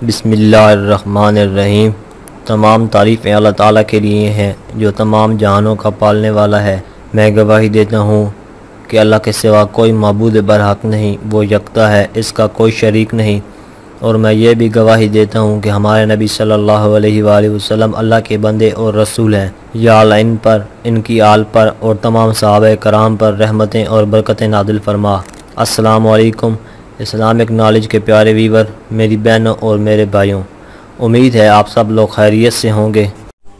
बिस्मिल्लाहिर्रहमानिर्रहीम। तमाम तारीफ़ें अल्लाह ताला के लिए हैं जो तमाम जहानों का पालने वाला है। मैं गवाही देता हूँ कि अल्लाह के सिवा कोई माबूद बरहक नहीं, वो यकता है, इसका कोई शरीक नहीं। और मैं ये भी गवाही देता हूँ कि हमारे नबी सल्लल्लाहु अलैहि वसल्लम अल्लाह के बंदे और रसूल हैं। या अल्लाह इन पर, इनकी आल पर और तमाम सहाबा कराम पर रहमतें और बरकतें नादिल फरमा। अस्सलामु अलैकुम इस्लामिक नॉलेज के प्यारे वीवर, मेरी बहनों और मेरे भाइयों, उम्मीद है आप सब लोग खैरियत से होंगे।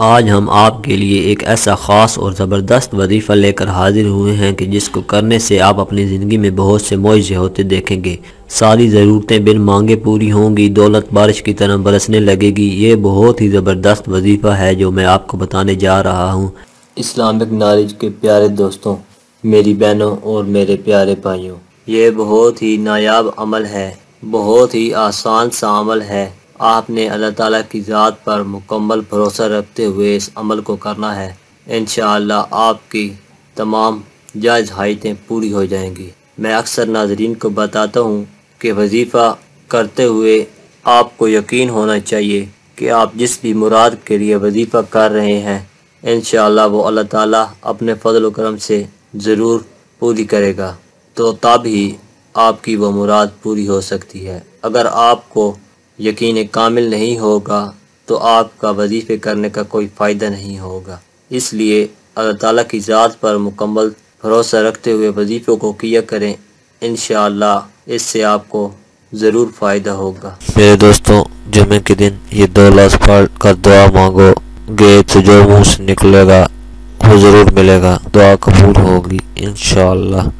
आज हम आपके लिए एक ऐसा ख़ास और ज़बरदस्त वजीफ़ा लेकर हाजिर हुए हैं कि जिसको करने से आप अपनी ज़िंदगी में बहुत से मौजे होते देखेंगे। सारी ज़रूरतें बिन मांगे पूरी होंगी, दौलत बारिश की तरह बरसने लगेगी। ये बहुत ही ज़बरदस्त वजीफ़ा है जो मैं आपको बताने जा रहा हूँ। इस्लामिक नॉलेज के प्यारे दोस्तों, मेरी बहनों और मेरे प्यारे भाइयों, ये बहुत ही नायाब अमल है, बहुत ही आसान सा अमल है। आपने अल्लाह ताला की ज़ात पर मुकम्मल भरोसा रखते हुए इस अमल को करना है। इंशाअल्लाह आपकी तमाम जायज़ हाइतें पूरी हो जाएंगी। मैं अक्सर नाज़रीन को बताता हूँ कि वजीफ़ा करते हुए आपको यकीन होना चाहिए कि आप जिस भी मुराद के लिए वजीफ़ा कर रहे हैं, इंशाअल्लाह वो अल्लाह ताला अपने फजल व करम से ज़रूर पूरी करेगा। तो तब ही आपकी वो मुराद पूरी हो सकती है। अगर आपको यकीन कामिल नहीं होगा तो आपका वजीफ़े करने का कोई फ़ायदा नहीं होगा। इसलिए अल्लाह ताला की ज़ात पर मुकम्मल भरोसा रखते हुए वजीफ़ों को किया करें। इंशाअल्लाह इससे आपको ज़रूर फ़ायदा होगा। मेरे दोस्तों, जुमे के दिन ये 2 लफ्ज़ पढ़ कर दुआ मांगोगे तो जो मुँह से निकलेगा वो ज़रूर मिलेगा, दुआ कबूल होगी इंशाअल्लाह।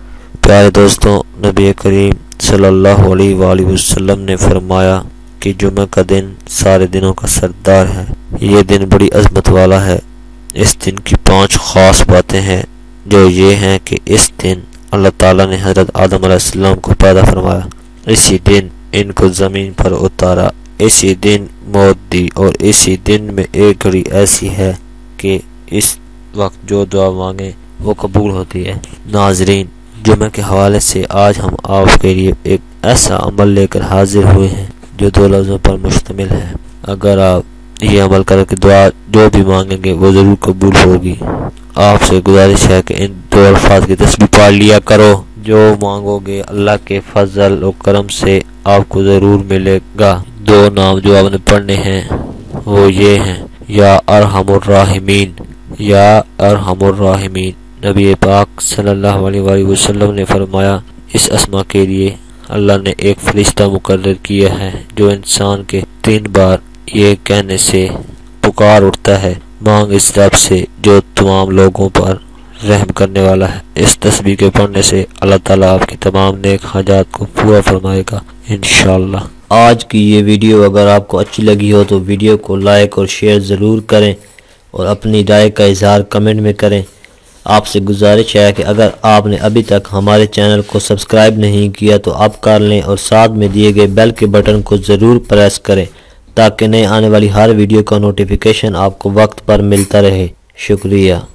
प्यारे दोस्तों, नबी करीम सल्लल्लाहु अलैहि वसल्लम ने फरमाया कि जुमे का दिन सारे दिनों का सरदार है। ये दिन बड़ी अज़मत वाला है। इस दिन की 5 ख़ास बातें हैं, जो ये हैं कि इस दिन अल्लाह ताला ने हज़रत आदम अलैहिस्सलाम को पैदा फरमाया, इसी दिन इनको ज़मीन पर उतारा, इसी दिन मौत दी और इसी दिन में एक घड़ी ऐसी है कि इस वक्त जो दुआ मांगे वो कबूल होती है। नाज़रीन, जुमे के हवाले से आज हम आपके लिए एक ऐसा अमल लेकर हाजिर हुए हैं जो 2 लफ्ज़ों पर मुश्तमिल है। अगर आप ये अमल करके दुआ जो भी मांगेंगे वो ज़रूर कबूल होगी। आपसे गुजारिश है कि इन 2 अल्फाज की तस्बीह पढ़ लिया करो। जो मांगोगे अल्लाह के फजल और करम से आपको ज़रूर मिलेगा। 2 नाम जो आपने पढ़ने हैं वो ये हैं, या अरहमुर राहिमीन, या अरहमुर राहिमीन। नबी पाक सल्लल्लाहु अलैहि वसल्लम ने फरमाया, इस अस्मा के लिए अल्लाह ने एक फरिश्ता मुकर्रर किया है जो इंसान के 3 बार ये कहने से पुकार उठता है, मांग इस रब से जो तमाम लोगों पर रहम करने वाला है। इस तस्बीह के पढ़ने से अल्लाह ताला आपकी तमाम नेक हाजात को पूरा फरमाएगा इंशाअल्लाह। आज की ये वीडियो अगर आपको अच्छी लगी हो तो वीडियो को लाइक और शेयर ज़रूर करें और अपनी राय का इजहार कमेंट में करें। आपसे गुजारिश है कि अगर आपने अभी तक हमारे चैनल को सब्सक्राइब नहीं किया तो आप कर लें और साथ में दिए गए बेल के बटन को ज़रूर प्रेस करें ताकि नए आने वाली हर वीडियो का नोटिफिकेशन आपको वक्त पर मिलता रहे। शुक्रिया।